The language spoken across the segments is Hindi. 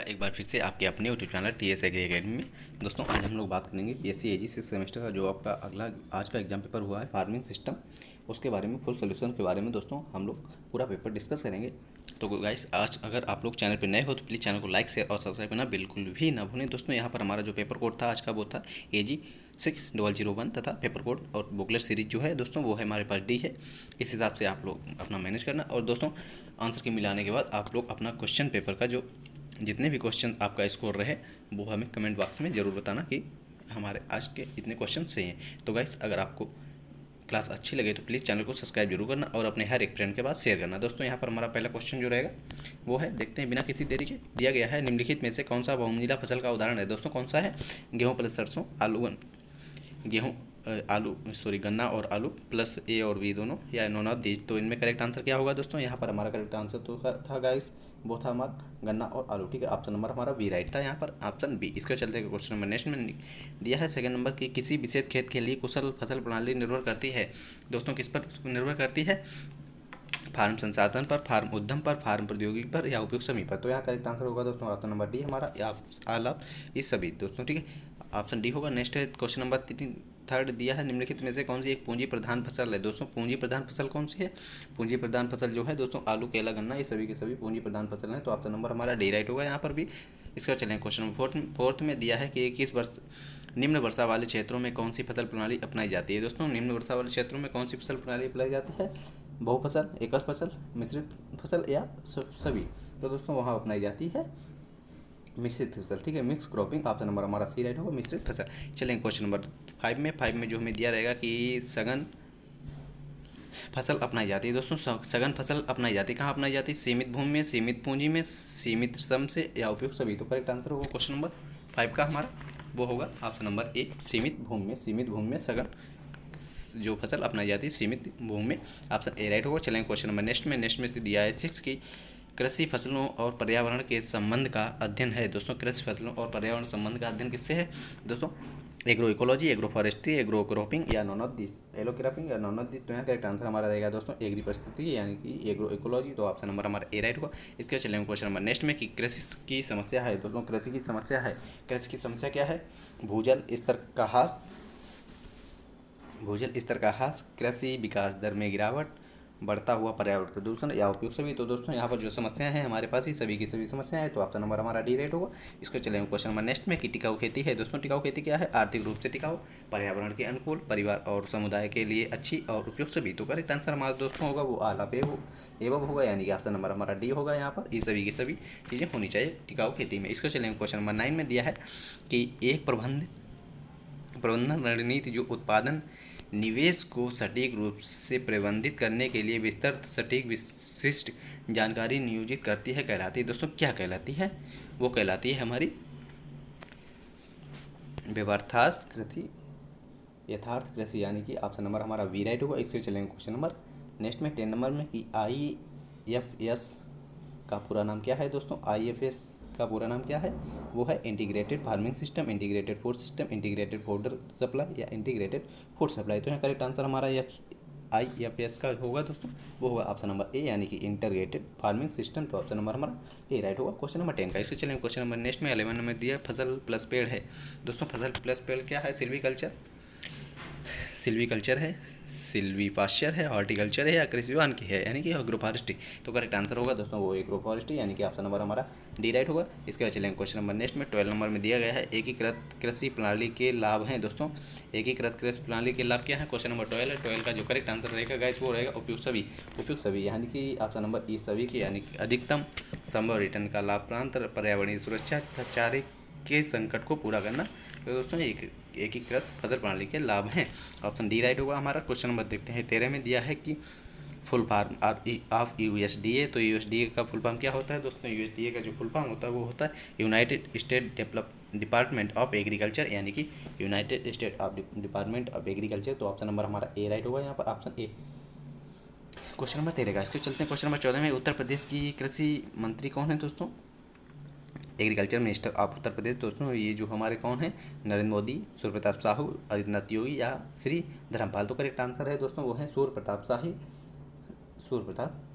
एक बार फिर से आपके अपने YouTube channel TS agri academy में। दोस्तों आज हम लोग बात करेंगे PSC AG 6 सेमेस्टर का जो आपका अगला आज का एग्जाम पेपर हुआ है फार्मिंग सिस्टम, उसके बारे में फुल सोल्यूशन के बारे में दोस्तों हम लोग पूरा पेपर डिस्कस करेंगे। तो गाइस आज अगर आप लोग चैनल पर नए हो तो प्लीज़ चैनल को लाइक शेयर और सब्सक्राइब करना बिल्कुल भी ना भूलें। दोस्तों यहाँ पर हमारा जो पेपर कोड था आज का वो था AG 6001 तथा पेपर कोड और बुकलेट सीरीज जो है दोस्तों वो है हमारे पास डी है। इस हिसाब से आप लोग अपना मैनेज करना और दोस्तों आंसर की मिलाने के बाद आप लोग अपना क्वेश्चन पेपर का जो जितने भी क्वेश्चन आपका स्कोर रहे वो हमें कमेंट बॉक्स में ज़रूर बताना कि हमारे आज के इतने क्वेश्चन सही हैं। तो गाइस अगर आपको क्लास अच्छी लगे तो प्लीज़ चैनल को सब्सक्राइब जरूर करना और अपने हर एक फ्रेंड के पास शेयर करना। दोस्तों यहाँ पर हमारा पहला क्वेश्चन जो रहेगा वो है, देखते हैं बिना किसी देरी के। दिया गया है निम्नलिखित में से कौन सा बहुमंजिला फसल का उदाहरण है। दोस्तों कौन सा है? गेहूँ प्लस सरसों, गन्ना और आलू प्लस ए और बी दोनों या नॉन ऑफ दीज। तो इनमें करेक्ट आंसर क्या होगा दोस्तों? यहाँ पर हमारा करेक्ट आंसर तो था गाइस वो था हमारा गन्ना और आलू। ठीक है, ऑप्शन नंबर हमारा बी राइट था यहाँ पर, ऑप्शन बी। इसके चलते क्वेश्चन नंबर नेक्स्ट में दिया है सेकंड नंबर की, किसी विशेष खेत के लिए कुशल फसल प्रणाली निर्भर करती है। दोस्तों किस पर निर्भर करती है? फार्म संसाधन पर, फार्म उद्यम पर, फार्म प्रौद्योगिकी पर या उपयुक्त सभी पर। तो यहाँ करेक्ट आंसर होगा दोस्तों ऑप्शन नंबर डी हमारा, ऑल ऑफ इस सभी दोस्तों। ठीक है, ऑप्शन डी होगा। नेक्स्ट है क्वेश्चन नंबर थर्ड दिया है निम्नलिखित में से कौन सी एक पूंजी प्रधान फसल है। दोस्तों पूंजी प्रधान फसल कौन सी है? पूंजी प्रधान फसल जो है दोस्तों आलू, केला, गन्ना ये सभी के सभी पूंजी प्रधान फसल हैं। तो ऑप्शन नंबर हमारा डी राइट होगा यहाँ पर भी। इसका चलें क्वेश्चन नंबर फोर्थ में दिया है कि किस वर्ष निम्न वर्षा वाले क्षेत्रों में कौन सी फसल प्रणाली अपनाई जाती है। दोस्तों निम्न वर्षा वाले क्षेत्रों में कौन सी फसल प्रणाली अपनाई जाती है? बहुफसल, एकल फसल, मिश्रित फसल या सभी। तो दोस्तों वहाँ अपनाई जाती है मिश्रित फसल। ठीक है, मिक्स क्रॉपिंग, ऑप्शन नंबर हमारा सी राइट होगा, मिश्रित फसल। चलें क्वेश्चन नंबर फाइव में जो हमें दिया रहेगा कि सघन फसल अपनाई जाती है। दोस्तों सघन फसल अपनाई जाती है, कहाँ अपनाई जाती है? सीमित भूमि में, सीमित पूंजी में, सीमित श्रम से या उपयुक्त सभी। तो करेक्ट आंसर होगा क्वेश्चन नंबर 5 का हमारा वो होगा ऑप्शन नंबर ए, सीमित भूमि में सघन जो फसल अपनाई जाती है सीमित भूमि में, ऑप्शन ए राइट होगा। चलेंगे क्वेश्चन नंबर नेक्स्ट में से दिया है 6 की कृषि फसलों और पर्यावरण के संबंध का अध्ययन है। दोस्तों कृषि फसलों और पर्यावरण संबंध का अध्ययन किससे है? दोस्तों agro ecology, agro forestry, agro cropping या none of this, alley cropping या नॉन ऑफ दिस। तो यहाँ करेक्ट आंसर हमारा रहेगा दोस्तों एग्री परिस्थिति यानी कि एग्रो इकोलॉजी। तो ऑप्शन नंबर हमारा ए राइट होगा। इसके चलेंगे क्वेश्चन नंबर नेक्स्ट में कि कृषि की समस्या है। दोस्तों कृषि की समस्या है, कृषि की समस्या क्या है? भूजल स्तर का ह्रास, कृषि विकास दर में गिरावट, बढ़ता हुआ पर्यावरण प्रदूषण या उपयुक्त सभी। तो दोस्तों यहाँ पर जो समस्याएं हैं हमारे पास ही सभी की सभी समस्याएं हैं। तो ऑप्शन नंबर हमारा डी राइट होगा। इसको चलेंगे क्वेश्चन नंबर नेक्स्ट में कि टिकाऊ खेती है। दोस्तों टिकाऊ खेती क्या है? आर्थिक रूप से टिकाऊ, पर्यावरण के अनुकूल, परिवार और समुदाय के लिए अच्छी और उपयुक्त सभी। तो करेक्ट आंसर हमारा दोस्तों होगा वो आला एवं होगा, यानी कि ऑप्शन नंबर हमारा डी होगा। यहाँ पर ये सभी की सभी चीज़ें होनी चाहिए टिकाऊ खेती में। इसको चलेंगे क्वेश्चन नंबर 9 में दिया है कि एक प्रबंधन रणनीति जो उत्पादन निवेश को सटीक रूप से प्रबंधित करने के लिए विस्तृत सटीक विशिष्ट जानकारी नियोजित करती है कहलाती है। दोस्तों क्या कहलाती है? वो कहलाती है हमारी यथार्थ कृषि, यानी कि ऑप्शन नंबर हमारा वी राइट होगा। इसके चलेंगे क्वेश्चन नंबर नेक्स्ट में 10 नंबर में कि IFS का पूरा नाम क्या है। दोस्तों IFS का पूरा नाम क्या है? वो है integrated farming system, integrated food system, integrated food supply या इंटीग्रेटेड फूड सप्लाई। तो यहाँ करेक्ट आंसर हमारा IFS का होगा दोस्तों, वो होगा ऑप्शन नंबर ए यानी कि इंटीग्रेटेड फार्मिंग सिस्टम। तो ऑप्शन नंबर हमारा ए राइट होगा क्वेश्चन नंबर 10 का। इससे चलेंगे क्वेश्चन नंबर नेक्स्ट में 11 नंबर दिया फसल प्लस पेड़ है। दोस्तों फसल प्लस पेड़ क्या है? सिल्वीकल्चर है, सिल्वी पास्चर है, हॉर्टिकल्चर है या कृषि वानिकी है, यानी कि एग्रो फॉरेस्ट्री। तो करेक्ट आंसर होगा दोस्तों वो एग्रो फॉरेस्ट्री, यानी कि ऑप्शन नंबर हमारा डी राइट होगा। इसके बाद चलेंगे क्वेश्चन नंबर नेक्स्ट में 12 नंबर में दिया गया है एकीकृत कृषि प्रणाली के लाभ हैं। दोस्तों एकीकृत कृषि प्रणाली के लाभ क्या है? क्वेश्चन नंबर 12 है। 12 का जो करेक्ट आंसर रहेगा गाइस वो रहेगा उपयुक्त सभी, यानी कि ऑप्शन नंबर ई सभी की, यानी कि अधिकतम संभव रिटर्न का लाभ प्रांत, पर्यावरणीय सुरक्षा, चारे के संकट को पूरा करना। तो दोस्तों एकीकृत फसल प्रणाली के लाभ हैं, ऑप्शन डी राइट होगा हमारा। क्वेश्चन नंबर देखते हैं 13 में दिया है कि फुल फॉर्म ऑफ USDA। तो USDA का फुल फॉर्म क्या होता है? दोस्तों USDA का जो फुल फॉर्म होता है वो होता है United state department of agriculture, यानी कि United state of department of agriculture. तो ऑप्शन नंबर हमारा ए राइट होगा यहाँ पर, ऑप्शन ए क्वेश्चन नंबर 13 का। इसके चलते हैं क्वेश्चन नंबर 14 में उत्तर प्रदेश की कृषि मंत्री कौन है? दोस्तों agriculture minister of Uttar Pradesh. दोस्तों ये जो हमारे कौन है? नरेंद्र मोदी, सूर्य प्रताप शाहू, आदित्यनाथ योगी या श्री धर्मपाल। तो करेक्ट आंसर है दोस्तों वो है सूर्य प्रताप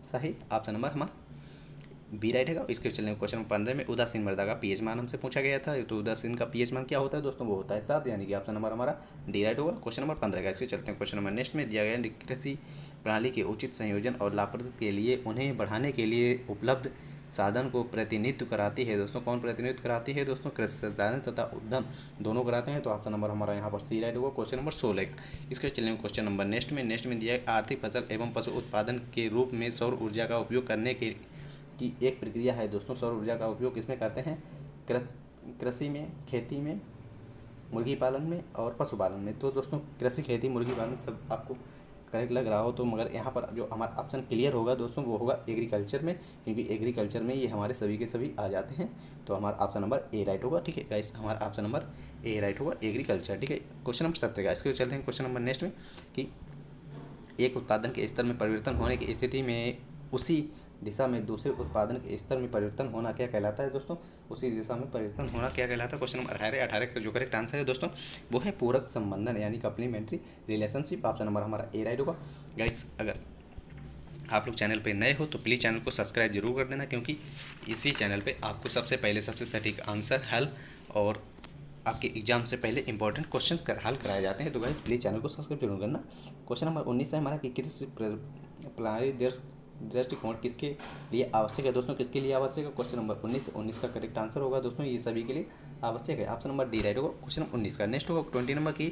शाही, ऑप्शन नंबर हमारा बी राइट है। इसके चलने क्वेश्चन नंबर 15 में उदासीन मृदा का पीएच मान हमसे पूछा गया था। तो उदासीन का पीएच मान क्या होता है दोस्तों, वो होता है 7, यानी कि ऑप्शन नंबर हमारा डी राइट होगा क्वेश्चन नंबर 15 का। इसके चलते हैं क्वेश्चन नंबर नेक्स्ट में दिया गया कृषि प्रणाली के उचित संयोजन और लाभप्रद के लिए उन्हें बढ़ाने के लिए उपलब्ध साधन को प्रतिनिधित्व कराती है दोस्तों। कौन प्रतिनिधित्व कराती है दोस्तों, कृषि संसाधन तथा उद्यम दोनों कराते हैं। तो ऑप्शन नंबर हमारा यहाँ पर सी राइट होगा क्वेश्चन नंबर 16 का। इसके चलेंगे क्वेश्चन नंबर नेक्स्ट में दिया है आर्थिक फसल एवं पशु उत्पादन के रूप में सौर ऊर्जा का उपयोग करने के की एक प्रक्रिया है दोस्तों। सौर ऊर्जा का उपयोग किसमें करते हैं, कृषि में, खेती में, मुर्गी पालन में और पशुपालन में। तो दोस्तों कृषि, खेती, मुर्गी पालन सब आपको करेक्ट लग रहा हो तो, मगर यहाँ पर जो हमारा ऑप्शन क्लियर होगा दोस्तों वो होगा एग्रीकल्चर में, क्योंकि एग्रीकल्चर में ये हमारे सभी के सभी आ जाते हैं। तो हमारा ऑप्शन नंबर ए राइट होगा। ठीक है गाइस, हमारा ऑप्शन नंबर ए राइट होगा एग्रीकल्चर। ठीक है, क्वेश्चन नंबर 17 का। इसके चलते हैं क्वेश्चन नंबर नेक्स्ट में कि एक उत्पादन के स्तर में परिवर्तन होने की स्थिति में उसी दिशा में दूसरे उत्पादन के स्तर में परिवर्तन होना क्या कहलाता है दोस्तों, उसी दिशा में परिवर्तन होना क्या कहलाता है। क्वेश्चन नंबर 18 का जो करेक्ट आंसर है दोस्तों वो है पूरक संबंधन, यानी कम्प्लीमेंट्री रिलेशनशिप। ऑप्शन नंबर हमारा ए राइट होगा। गाइस अगर आप लोग चैनल पे नए हो तो प्लीज़ चैनल को सब्सक्राइब जरूर कर देना, क्योंकि इसी चैनल पे आपको सबसे पहले सबसे सटीक आंसर हल और आपके एग्जाम से पहले इंपॉर्टेंट क्वेश्चन हल कराए जाते हैं। तो गाइस प्लीज़ चैनल को सब्सक्राइब जरूर करना। क्वेश्चन नंबर 19 है हमारा कि कृषि प्रणाली दृष्टिकोण किसके लिए आवश्यक है दोस्तों, किसके लिए आवश्यक है। क्वेश्चन नंबर 19 का करेक्ट आंसर होगा दोस्तों ये सभी के लिए आवश्यक है। ऑप्शन नंबर डी राइट होगा क्वेश्चन नंबर 19 का। नेक्स्ट होगा 20 नंबर की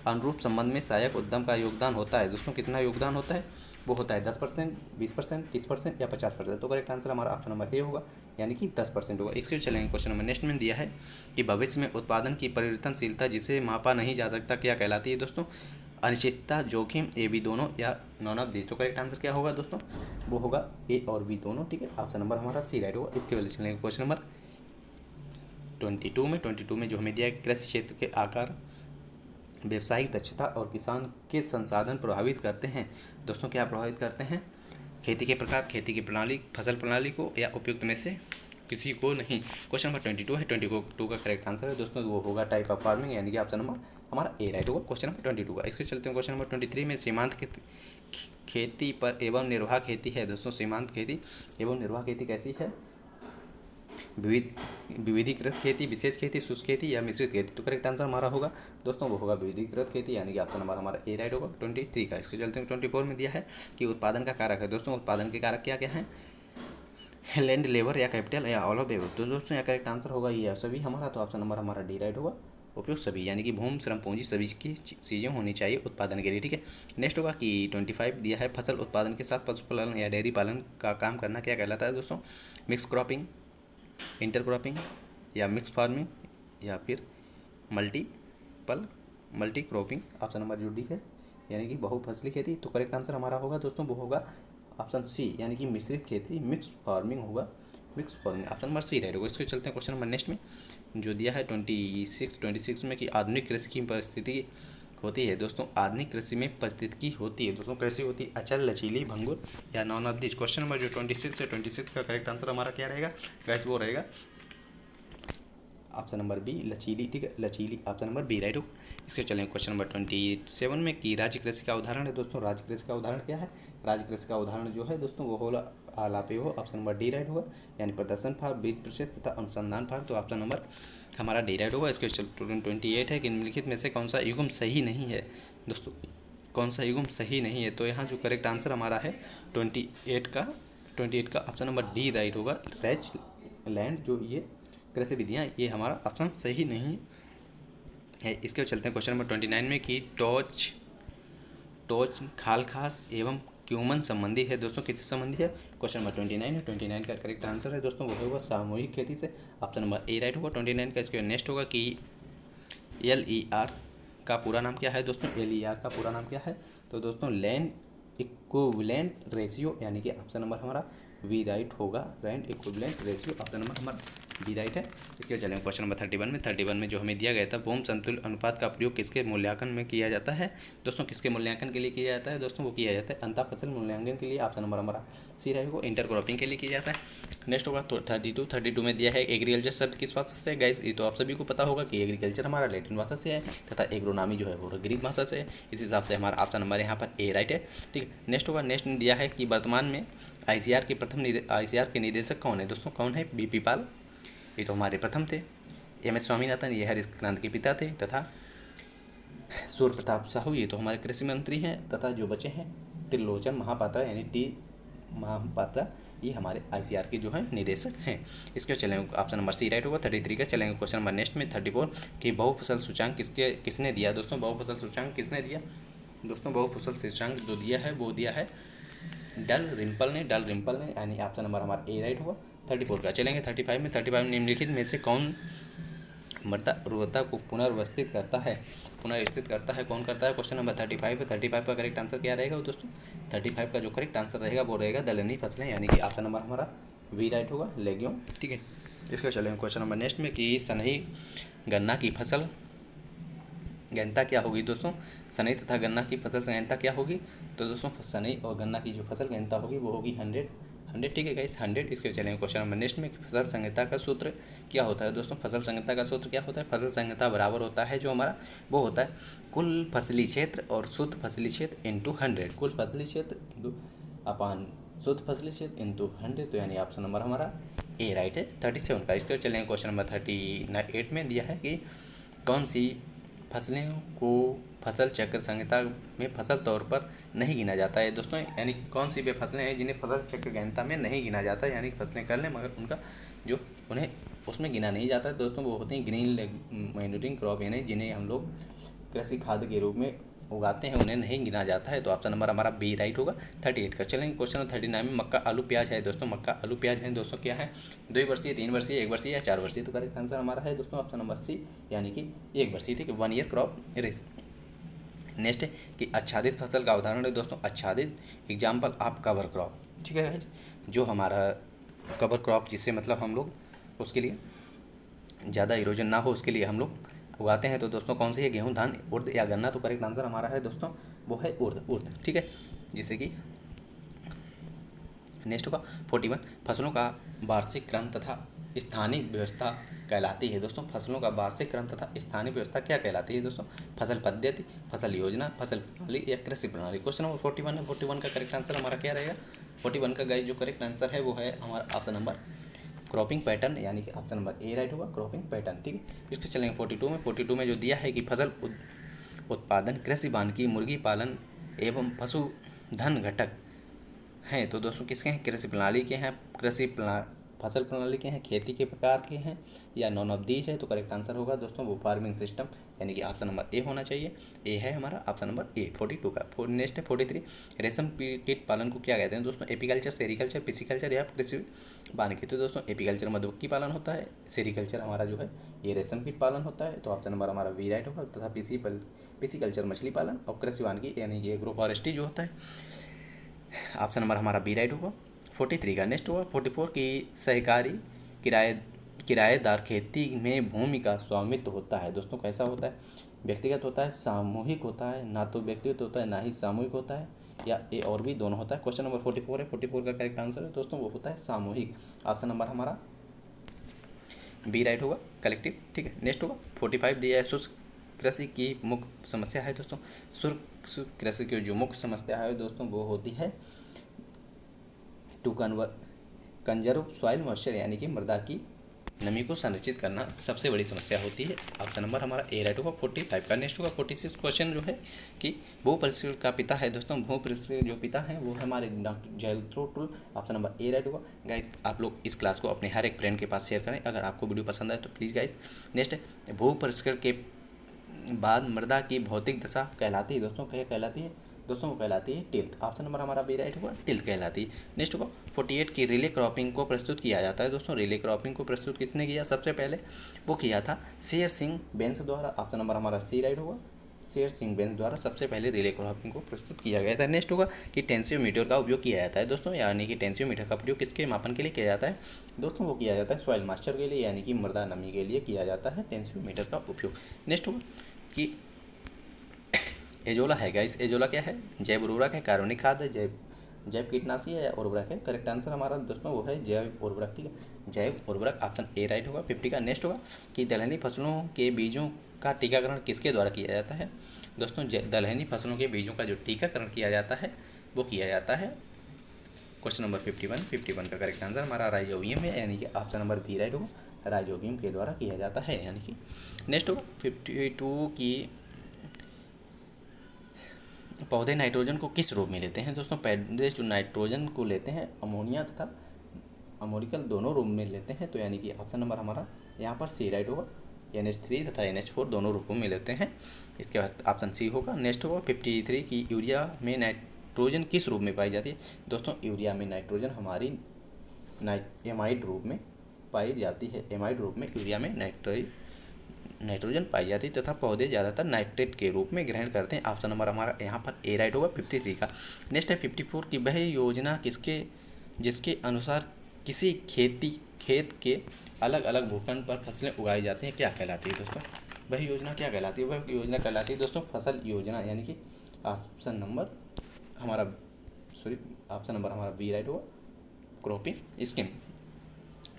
अनुरूप संबंध में सहायक उद्यम का योगदान होता है दोस्तों। कितना योगदान होता है, वो होता है 10%, 20%, 30% या 50%। तो करेक्ट आंसर हमारा ऑप्शन नंबर ए होगा, यानी कि 10% होगा। इसके चलेंगे क्वेश्चन नंबर नेक्स्ट में दिया है कि भविष्य में उत्पादन की परिवर्तनशीलता जिसे मापा नहीं जा सकता क्या कहलाती है दोस्तों, अनिश्चितता, जोखिम, ए बी दोनों या नॉन ऑफ दिस। तो करेक्ट आंसर क्या होगा दोस्तों, वो होगा ए और बी दोनों। ठीक है, ऑप्शन नंबर हमारा सी राइट होगा। इसके वजह से चलेंगे क्वेश्चन नंबर 22 में जो हमें दिया है कृषि क्षेत्र के आकार, व्यावसायिक दक्षता और किसान के संसाधन प्रभावित करते हैं दोस्तों। क्या प्रभावित करते हैं, खेती के प्रकार, खेती की प्रणाली, फसल प्रणाली को, या उपयुक्त में से किसी को नहीं। क्वेश्चन नंबर 22 है, 22 का करेक्ट आंसर है दोस्तों वो होगा टाइप ऑफ फार्मिंग, यानी कि ऑप्शन नंबर हमारा ए राइट होगा क्वेश्चन नंबर 22 का। इसके चलते हैं क्वेश्चन नंबर 23 में सीमांत खेती पर एवं निर्वाह खेती है दोस्तों। सीमांत खेती एवं निर्वाह खेती कैसी है, विविधीकृत खेती, विशेष खेती, शुष्क खेती या मिश्रित खेती। तो करेक्ट आंसर हमारा होगा दोस्तों वो होगा विविधीकृत खेती, यानी कि ऑप्शन नंबर हमारा ए राइट होगा 23 का। इसके चलते 24 में दिया है कि उत्पादन का कारक है दोस्तों। उत्पादन के कारक क्या क्या हैं, लैंड, लेबर या कैपिटल या ऑल ऑफ एबव। तो दोस्तों यहाँ करेक्ट आंसर होगा ये सभी हमारा। तो ऑप्शन नंबर हमारा डी राइट होगा उपयुक्त सभी, यानी कि भूमि, श्रम, पूंजी सभी की चीज़ें होनी चाहिए उत्पादन के लिए। ठीक है, नेक्स्ट होगा कि 25 दिया है फसल उत्पादन के साथ पशुपालन या डेयरी पालन का काम करना क्या कहलाता है दोस्तों, मिक्स क्रॉपिंग, इंटर क्रॉपिंग या मिक्स फार्मिंग या फिर मल्टी क्रॉपिंग। ऑप्शन नंबर जो डी है, यानी कि बहुफसली खेती। तो करेक्ट आंसर हमारा होगा दोस्तों वो होगा ऑप्शन सी, यानी कि मिश्रित खेती, मिक्स फार्मिंग होगा, mix farming. Option number C रहेगा। इसको चलते हैं क्वेश्चन नंबर नेक्स्ट में जो दिया है 26 में कि आधुनिक कृषि की परिस्थिति होती है दोस्तों। आधुनिक कृषि में परिस्थिति होती है दोस्तों कैसी होती है, अचल, लचीली, भंगुर या none of this. Question number जो 26 है, 26 का करेक्ट आंसर हमारा क्या रहेगा गाइस, वो रहेगा ऑप्शन नंबर बी, लचीली। ठीक है, लचीली, ऑप्शन नंबर बी राइट हो। इसके चलेंगे क्वेश्चन नंबर 27 में कि राज्य कृषि का उदाहरण है दोस्तों। राज्य कृषि का उदाहरण क्या है, राज्य कृषि का उदाहरण जो है दोस्तों वो होगा आलापे हो। ऑप्शन नंबर डी राइट होगा, यानी प्रदर्शन भाग, बीज प्रतिशत तथा अनुसंधान भाग। तो ऑप्शन नंबर हमारा डी राइट होगा। इसके 28 है कि निम्नलिखित में से कौन सा युग्म सही नहीं है दोस्तों, कौन सा युग्म सही नहीं है। तो यहाँ जो करेक्ट आंसर हमारा है 28 का ऑप्शन नंबर डी राइट होगा। रैच लैंड जो ये कृषि विधियाँ ये हमारा ऑप्शन सही नहीं है। इसके चलते हैं क्वेश्चन नंबर 29 में कि टोच खाल खास एवं क्यूमन संबंधी है दोस्तों, किससे संबंधी है। क्वेश्चन नंबर 29 है, 29 का करेक्ट आंसर है दोस्तों वो होगा सामूहिक खेती से। ऑप्शन नंबर ए राइट होगा 29 का। इसके नेक्स्ट होगा कि LER का पूरा नाम क्या है दोस्तों, LER का पूरा नाम क्या है। तो दोस्तों लैंड इक्विवेलेंट रेशियो, यानी कि ऑप्शन नंबर हमारा वी राइट होगा, land equivalent ratio. Option number हमारा डी राइट है। इसके चलेंगे क्वेश्चन नंबर 31 में जो हमें दिया गया था भूमि संतुलन अनुपात का प्रयोग किसके मूल्यांकन में किया जाता है दोस्तों, किसके मूल्यांकन के लिए किया जाता है दोस्तों, वो किया जाता है अंतः फसल मूल्यांकन के लिए। ऑप्शन नंबर हमारा सी राइट होगा, इंटर क्रॉपिंग के लिए किया जाता है। नेक्स्ट होगा तो 32 में दिया है एग्रीकल्चर शब्द किस भाषा से है गाइस, ये तो आप सभी को पता होगा कि एग्रीकल्चर हमारा लैटिन भाषा से है तथा एग्रोनॉमी जो है वो ग्रीक भाषा से है। इस हिसाब से हमारा ऑप्शन नंबर यहाँ पर ए राइट है। ठीक है, नेक्स्ट होगा, नेक्स्ट दिया है कि वर्तमान में आईसीआर आईसीआर के निदेशक कौन है दोस्तों? कौन है? बीपी पाल, ये तो हमारे प्रथम थे। एम एस स्वामीनाथन, ये हरित क्रांति के पिता थे। तथा सूर्य प्रताप शाहू, ये तो हमारे कृषि मंत्री हैं। तथा जो बचे हैं त्रिलोचन महापात्रा यानी टी महापात्रा, ये हमारे आईसीआर के जो है निदेशक हैं। इसके चलेंगे ऑप्शन नंबर सी राइट होगा। 33 का चलेंगे क्वेश्चन नंबर नेक्स्ट में 34 कि बहुफसल सूचांक किसने दिया दोस्तों? बहुफसल सूचांक किसने दिया दोस्तों? बहुफसल सूचांक जो दिया है वो दिया है डल रिम्पल ने यानी ऑप्शन नंबर हमारा ए राइट होगा। 34 का चलेंगे 35 में। 35 में निम्नलिखित में से कौन मृदा उर्वरता को पुनर्व्यवस्थित करता है कौन करता है? क्वेश्चन नंबर 35 है। 35 का करेक्ट आंसर क्या रहेगा दोस्तों? 35 का जो करेक्ट आंसर रहेगा वो रहेगा दलहनी फसलें, यानी कि ऑप्शन नंबर हमारा वी राइट होगा, लेग्यूम। ठीक है, इसका चलेंगे क्वेश्चन नंबर नेक्स्ट में कि सनई गन्ना की फसल गहनता क्या होगी दोस्तों? सनई तथा गन्ना की फसल गहनता क्या होगी? तो दोस्तों सनई और गन्ना की जो फसल गहनता होगी वो होगी 100। ठीक है गाइस, 100। इसके चलेंगे क्वेश्चन नंबर नेक्स्ट में फसल संहिता का सूत्र क्या होता है दोस्तों? फसल संहिता का सूत्र क्या होता है? फसल संहिता बराबर होता है जो हमारा वो होता है कुल फसली क्षेत्र और शुद्ध फसली क्षेत्र इंटू 100। कुल फसली क्षेत्र अपान शुद्ध फसली क्षेत्र इंटू 100, तो यानी ऑप्शन नंबर हमारा ए राइट है। 37 का। इसके चलेंगे क्वेश्चन नंबर 38 में दिया है कि कौन सी फसलें को फसल चक्र संहिता में फसल तौर पर नहीं गिना जाता है दोस्तों? यानी कौन सी वे फसलें हैं जिन्हें फसल चक्र गहनता में नहीं गिना जाता है, यानी फसलें कर लें मगर उनका जो उन्हें उसमें गिना नहीं जाता है दोस्तों, वो होती हैं ग्रीन मैन्यूरिंग क्रॉप, यानी जिन्हें हम लोग कृषि खाद्य के रूप में उगाते हैं, उन्हें नहीं गिना जाता है। तो ऑप्शन नंबर हमारा बी राइट होगा। 38 का चलेंगे क्वेश्चन 39 में मक्का आलू प्याज है दोस्तों। मक्का आलू प्याज है दोस्तों क्या है? 2 वर्षीय, 3 वर्षीय, 1 वर्षीय या 4 वर्षीय? तो करेक्ट आंसर हमारा है दोस्तों ऑप्शन नंबर सी, यानी कि 1 वर्षीय। ठीक है, 1 ईयर क्रॉप रेस। नेक्स्ट है कि आच्छादित फसल का उदाहरण है दोस्तों। आच्छादित एग्जाम्पल ऑफ कवर क्रॉप। ठीक है, जो हमारा कवर क्रॉप जिससे मतलब हम लोग उसके लिए ज़्यादा इरोजन ना हो उसके लिए हम लोग उगाते हैं, तो दोस्तों कौन सी है? गेहूँ, धान, उर्द या गन्ना? तो करेक्ट आंसर हमारा है दोस्तों वो है उर्द। ठीक है, जिससे कि नेक्स्ट होगा 41 फसलों का वार्षिक क्रम तथा स्थानीय व्यवस्था कहलाती है दोस्तों। फसलों का वार्षिक क्रम तथा स्थानीय व्यवस्था क्या कहलाती है दोस्तों? फसल पद्धति, फसल योजना, फसल प्रणाली या कृषि प्रणाली? क्वेश्चन नंबर 41 है। 41 का करेक्ट आंसर हमारा क्या रहेगा? 41 का गाइस जो करेक्ट आंसर है वो है हमारा ऑप्शन नंबर क्रॉपिंग पैटर्न, यानी कि ऑप्शन नंबर ए राइट होगा, क्रॉपिंग पैटर्न। ठीक है, इसके चलेंगे 42 में जो दिया है कि फसल उत्पादन, कृषि वानिकी, मुर्गी पालन एवं पशुधन घटक हैं, तो दोस्तों किसके हैं? कृषि प्रणाली के हैं, फसल प्रणाली के हैं, खेती के प्रकार के हैं या नॉन ऑफ दीज है? तो करेक्ट आंसर होगा दोस्तों वो फार्मिंग सिस्टम, यानी कि ऑप्शन नंबर ए होना चाहिए। ए है हमारा ऑप्शन नंबर ए 42 का। नेक्स्ट है 43 रेशम कीट पालन को क्या कहते हैं दोस्तों? एपीकल्चर, सेरिकल्चर, पिसिकल्चर या कृषि वानिकी? तो दोस्तों एपीकल्चर मधुमक्खी पालन होता है, सेरिकल्चर हमारा जो है ये रेशम कीट पालन होता है, तो ऑप्शन नंबर हमारा वी राइट होगा। तथा पिसिकल्चर मछली पालन और कृषि वानिकी यानी कि एग्रो फॉरेस्ट्री जो होता है, ऑप्शन नंबर हमारा बी राइट होगा। 43 का नेक्स्ट होगा 44 की सहकारी किराएदार खेती में भूमि का स्वामित्व होता है दोस्तों। कैसा होता है? व्यक्तिगत होता है, सामूहिक होता है, ना तो व्यक्तिगत होता है ना ही सामूहिक होता है, या ए और बी दोनों होता है? क्वेश्चन नंबर 44 है। 44 का करेक्ट आंसर है दोस्तों वो होता है सामूहिक, ऑप्शन नंबर हमारा बी राइट होगा, कलेक्टिव। ठीक है, नेक्स्ट होगा 45 दिया है शुष्क कृषि की मुख्य समस्या है दोस्तों। शुष्क कृषि की जो मुख्य समस्या है दोस्तों वो होती है टू कंजर्व सॉइल मॉइस्चर, यानी कि मृदा की नमी को संरक्षित करना सबसे बड़ी समस्या होती है। ऑप्शन नंबर हमारा ए राइट होगा 45 का। नेक्स्ट होगा 46 क्वेश्चन जो है कि भू परिष्कृत का पिता है दोस्तों। भू परिष्कृत जो पिता हैं वो हमारे डॉक्टर जयत्रो टुल, ऑप्शन नंबर ए राइट होगा। गाइस आप लोग इस क्लास को अपने हर एक फ्रेंड के पास शेयर करें अगर आपको वीडियो पसंद आए तो प्लीज़ गाइस। नेक्स्ट है भू परिष्कृत के बाद मृदा की भौतिक दशा कहलाती है दोस्तों। क्या कहलाती है दोस्तों? वो कहलाती है टिल्थ, ऑप्शन नंबर हमारा बी राइट होगा, टिल्थ कहलाती है। नेक्स्ट होगा 48 की रिले क्रॉपिंग को प्रस्तुत किया जाता है दोस्तों। रिले क्रॉपिंग को प्रस्तुत किसने किया? सबसे पहले वो किया था शेर सिंह बेंस द्वारा, ऑप्शन नंबर हमारा सी राइट होगा। शेर सिंह बेंस द्वारा सबसे पहले रिले क्रॉपिंग को प्रस्तुत किया गया था। नेक्स्ट होगा कि टेंसियोमीटर का उपयोग किया जाता है दोस्तों, यानी कि टेंसियोमीटर का उपयोग किसके मापन के लिए किया जाता है दोस्तों? वो किया जाता है सॉइल मॉइस्चर के लिए, यानी कि मृदा नमी के लिए किया जाता है टेंसियोमीटर का उपयोग। नेक्स्ट होगा कि एजोला है गाइस। एजोला क्या है? जैव उर्वरक है, कार्बनिक खाद है, जैव कीटनाशी है या उर्वरक है? करेक्ट आंसर हमारा दोस्तों वो है जैव उर्वरक। ठीक है, जैव उर्वरक, ऑप्शन ए राइट होगा 50 का। नेक्स्ट होगा कि दलहनी फसलों के बीजों का टीकाकरण किसके द्वारा किया जाता है दोस्तों? दलहनी फसलों के बीजों का जो टीकाकरण किया जाता है वो किया जाता है क्वेश्चन नंबर 51 का करेक्ट आंसर हमारा राइजोबियम है, यानी कि ऑप्शन नंबर बी राइट होगा। राइजोबियम के द्वारा किया जाता है, यानी कि नेक्स्ट होगा 52 की पौधे नाइट्रोजन को किस रूप में लेते हैं। दोस्तों पौधे जो नाइट्रोजन को लेते हैं अमोनिया तथा अमोनिकल दोनों रूप में लेते हैं, तो यानी कि ऑप्शन नंबर हमारा यहाँ पर सी राइट होगा। NH3 तथा NH4 दोनों रूपों में लेते हैं, इसके बाद ऑप्शन सी होगा। नेक्स्ट होगा 53 की यूरिया में नाइट्रोजन किस रूप में पाई जाती है। दोस्तों यूरिया में नाइट्रोजन हमारी एमाइड रूप में पाई जाती है, एमाइड रूप में यूरिया में नाइट्रोजन पाई जाती है तथा पौधे ज़्यादातर नाइट्रेट के रूप में ग्रहण करते हैं। ऑप्शन नंबर हमारा यहाँ पर ए राइट होगा 53 का। नेक्स्ट है 54 की वह योजना जिसके अनुसार किसी खेत के अलग अलग भूखंड पर फसलें उगाई जाती हैं क्या कहलाती है। दोस्तों वह योजना क्या कहलाती है। वह योजना कहलाती है दोस्तों फसल योजना, यानी कि ऑप्शन नंबर हमारा बी राइट होगा क्रॉपिंग स्कीम,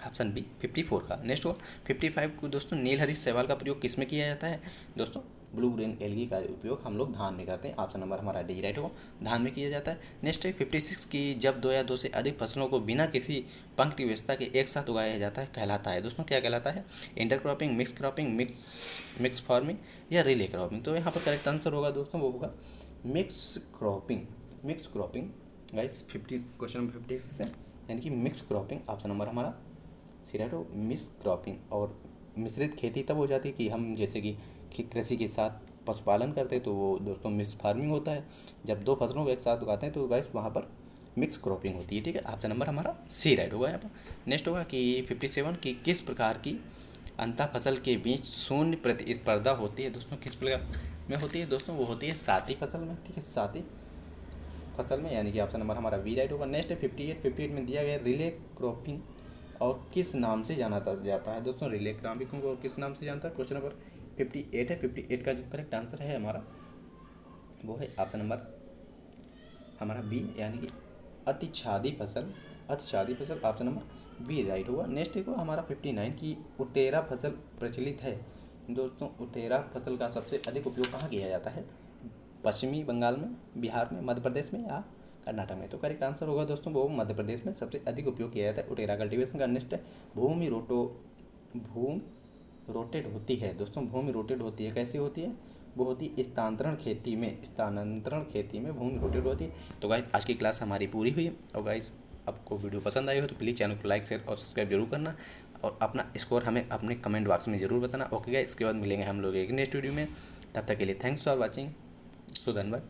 ऑप्शन बी 54 का। नेक्स्ट हुआ 55 को दोस्तों नीलहरी शैवाल का प्रयोग किस में किया जाता है। दोस्तों ब्लू ग्रीन एल्गी का उपयोग हम लोग धान में करते हैं, ऑप्शन नंबर हमारा डी राइट होगा, धान में किया जाता है। नेक्स्ट है 56 की जब दो या दो से अधिक फसलों को बिना किसी पंक्ति व्यवस्था के एक साथ उगाया जाता है कहलाता है। दोस्तों क्या कहलाता है, intercropping, mix cropping, mix farming या रिले क्रॉपिंग। तो यहाँ पर करेक्ट आंसर होगा दोस्तों वो होगा mix cropping guys 50 question number 56 से, यानी कि मिक्स क्रॉपिंग ऑप्शन नंबर हमारा सी राइट हो। मिक्स क्रॉपिंग और मिश्रित खेती तब हो जाती है कि हम जैसे कि कृषि के साथ पशुपालन करते हैं, तो वो दोस्तों मिक्स फार्मिंग होता है। जब दो फसलों को एक साथ उगाते हैं तो गाइस वहाँ पर मिक्स क्रॉपिंग होती है, ठीक है। ऑप्शन नंबर हमारा सी राइट होगा यहाँ पर। नेक्स्ट होगा कि 57 की किस प्रकार की अंतः फसल के बीच शून्य प्रतिस्पर्धा होती है। दोस्तों किस प्रकार में होती है। दोस्तों वो होती है साथी फसल में, ठीक है, साथी फसल में, यानी कि ऑप्शन नंबर हमारा बी राइट होगा। नेक्स्ट है 58 में दिया गया रिले क्रॉपिंग और किस नाम से जाना जाता है। दोस्तों रिले क्रॉपिंग को और किस नाम से जानता है। क्वेश्चन नंबर 58 है, 58 का जो करेक्ट आंसर है हमारा वो है ऑप्शन नंबर हमारा बी, यानी कि अतिछादी फसल ऑप्शन नंबर बी राइट होगा। नेक्स्ट है हमारा 59 की उटेरा फसल प्रचलित है। दोस्तों उटेरा फसल का सबसे अधिक उपयोग कहाँ किया जाता है, पश्चिमी बंगाल में, बिहार में, मध्य प्रदेश में या कर्नाटक में। तो करेक्ट आंसर होगा दोस्तों वो मध्य प्रदेश में सबसे अधिक उपयोग किया जाता है उटेरा कल्टीवेशन का। नेक्स्ट है भूमि रोटेट होती है। दोस्तों भूमि रोटेट होती है, कैसे होती है, वो होती है स्थानांतरण खेती में भूमि रोटेट होती है। तो गाइस आज की क्लास हमारी पूरी हुई है, और गाइस आपको वीडियो पसंद आई हो तो प्लीज़ चैनल को लाइक शेयर और सब्सक्राइब जरूर करना, और अपना स्कोर हमें अपने कमेंट बॉक्स में ज़रूर बताना। ओके गाइस, इसके बाद मिलेंगे हम लोग एक नेक्स्ट वीडियो में, तब तक के लिए थैंक्स फॉर वॉचिंग, सो धन्यवाद।